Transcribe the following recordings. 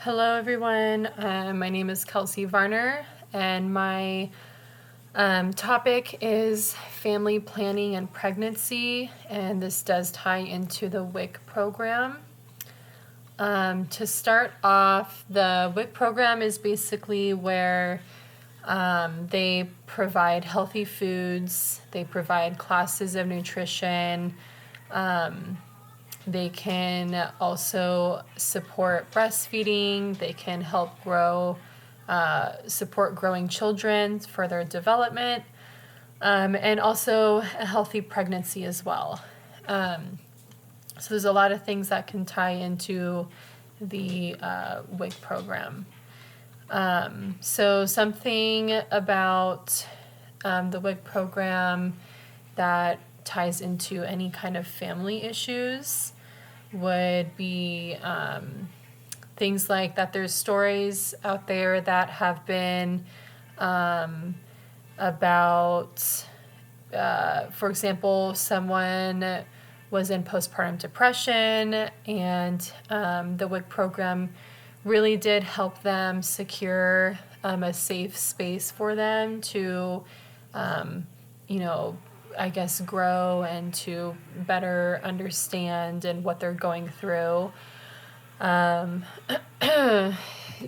Hello, everyone. My name is Kelsey Varner, and my topic is family planning and pregnancy, and this does tie into the WIC program. To start off, the WIC program is basically where they provide healthy foods, they provide classes of nutrition. They can also support breastfeeding. They can help support growing children for their development, and also a healthy pregnancy as well. So there's a lot of things that can tie into the WIC program. So something about the WIC program that ties into any kind of family issues would be things like that there's stories out there that have been about, for example, someone was in postpartum depression, and the WIC program really did help them secure a safe space for them to, I guess, grow and to better understand and what they're going through.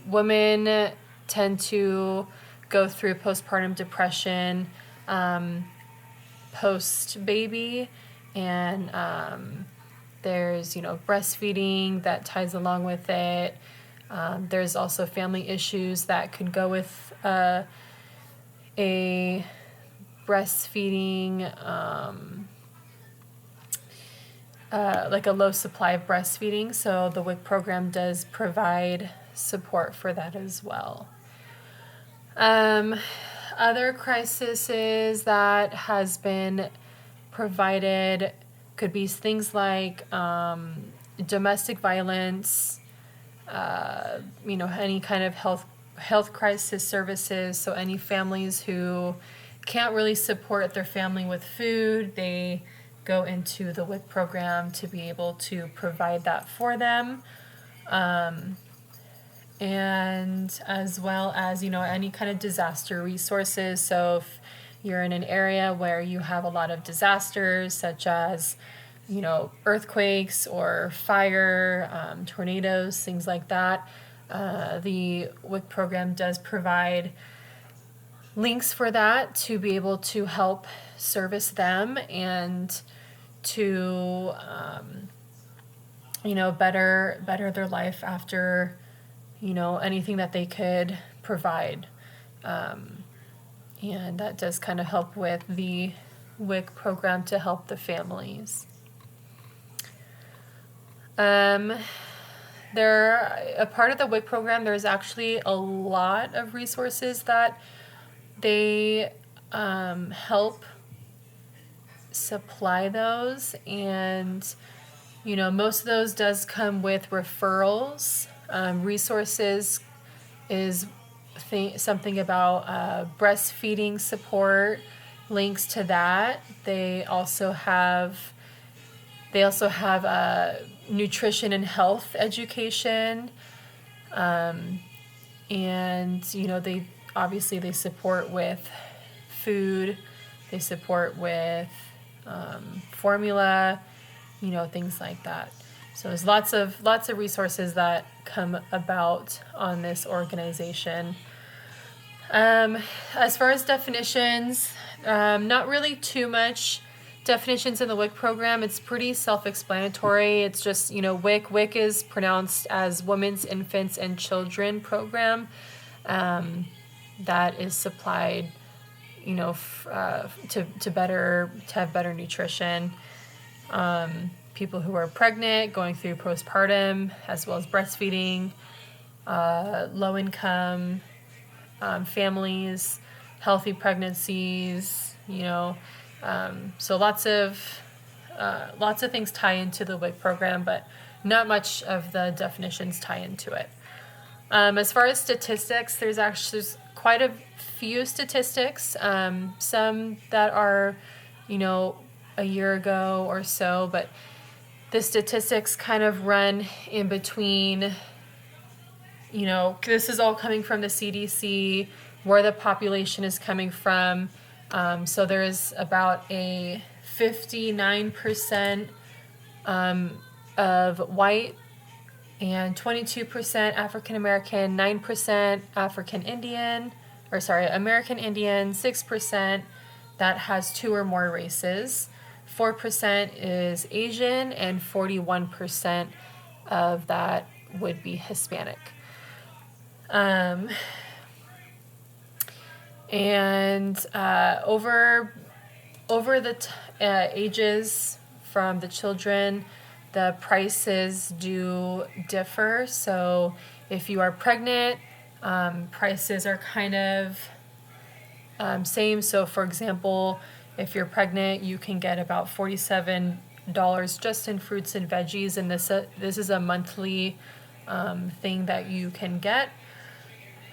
Women tend to go through postpartum depression post-baby, and there's, breastfeeding that ties along with it. There's also family issues that could go with a breastfeeding, like a low supply of breastfeeding. So the WIC program does provide support for that as well. Other crises that has been provided could be things like domestic violence, any kind of health crisis services. So any families who can't really support their family with food, they go into the WIC program to be able to provide that for them. And as well as, any kind of disaster resources. So if you're in an area where you have a lot of disasters, such as, earthquakes or fire, tornadoes, things like that, the WIC program does provide links for that to be able to help service them and to, better their life after, anything that they could provide. And that does kind of help with the WIC program to help the families. A part of the WIC program, there's actually a lot of resources that they help supply those, and most of those does come with referrals. Resources is something about breastfeeding support, links to that. They also have nutrition and health education, and they support with food, they support with formula, things like that. So there's lots of resources that come about on this organization. As far as definitions, not really too much definitions in the WIC program. It's pretty self-explanatory. It's just, WIC. WIC is pronounced as Women's, Infants, and Children Program. That is supplied, to have better nutrition. People who are pregnant, going through postpartum, as well as breastfeeding, low income families, healthy pregnancies, so lots of things tie into the WIC program, but not much of the definitions tie into it. As far as statistics, there's quite a few statistics, some that are, a year ago or so, but the statistics kind of run in between this is all coming from the CDC, where the population is coming from. So there's about a 59% of white and 22% African American, 9% African Indian, American Indian, 6% that has two or more races, 4% is Asian, and 41% of that would be Hispanic. Over the ages from the children, the prices do differ. So if you are pregnant, prices are kind of same. So for example, if you're pregnant, you can get about $47 just in fruits and veggies, and this is a monthly thing that you can get.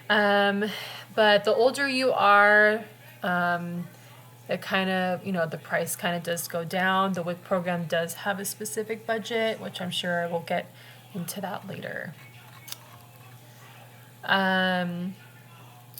But the older you are, it kind of, the price kind of does go down. The WIC program does have a specific budget, which I'm sure I will get into that later.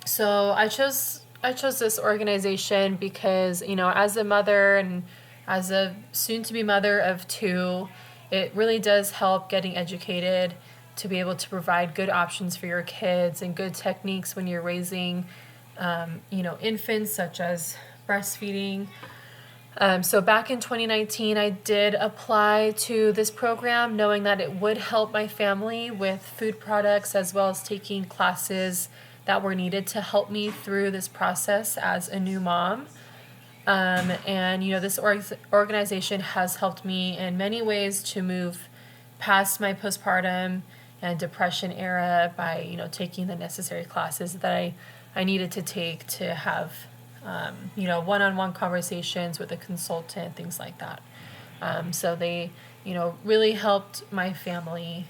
So I chose this organization because, as a mother and as a soon-to-be mother of two, it really does help getting educated to be able to provide good options for your kids and good techniques when you're raising, infants, such as breastfeeding. So back in 2019, I did apply to this program knowing that it would help my family with food products, as well as taking classes that were needed to help me through this process as a new mom. And this organization has helped me in many ways to move past my postpartum and depression era by, taking the necessary classes that I needed to take to have, one-on-one conversations with a consultant, things like that. So they, really helped my family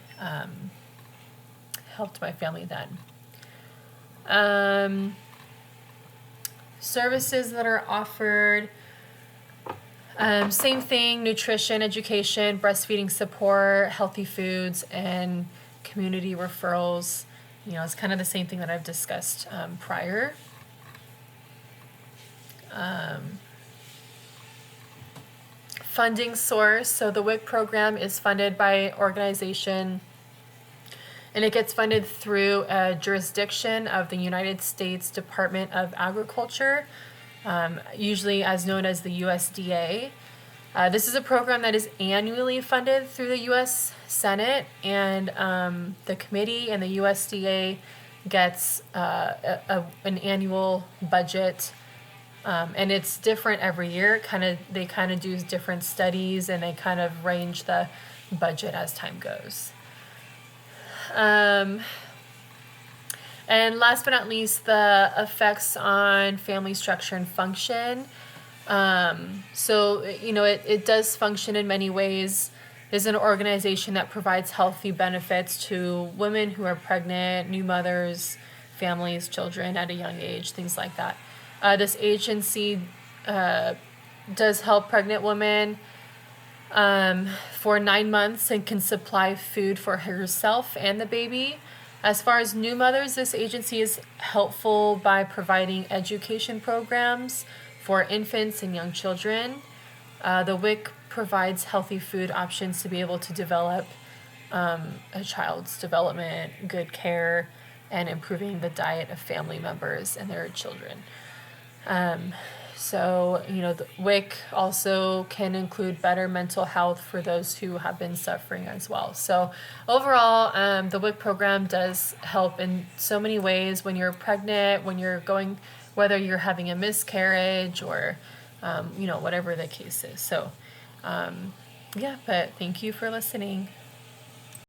then. Services that are offered, same thing: nutrition, education, breastfeeding support, healthy foods, and community referrals. It's kind of the same thing that I've discussed prior. Funding source. So the WIC program is funded by organization, and it gets funded through a jurisdiction of the United States Department of Agriculture, usually as known as the USDA. This is a program that is annually funded through the U.S. Senate, and the committee and the USDA gets an annual budget, and it's different every year. They kind of do different studies, and they kind of range the budget as time goes. And last but not least, the effects on family structure and function. So, it does function in many ways. It's an organization that provides healthy benefits to women who are pregnant, new mothers, families, children at a young age, things like that. This agency does help pregnant women for 9 months and can supply food for herself and the baby. As far as new mothers, this agency is helpful by providing education programs for infants and young children. The WIC provides healthy food options to be able to develop a child's development, good care, and improving the diet of family members and their children. So, the WIC also can include better mental health for those who have been suffering as well. So overall, the WIC program does help in so many ways when you're pregnant, whether you're having a miscarriage or, whatever the case is. So, but thank you for listening.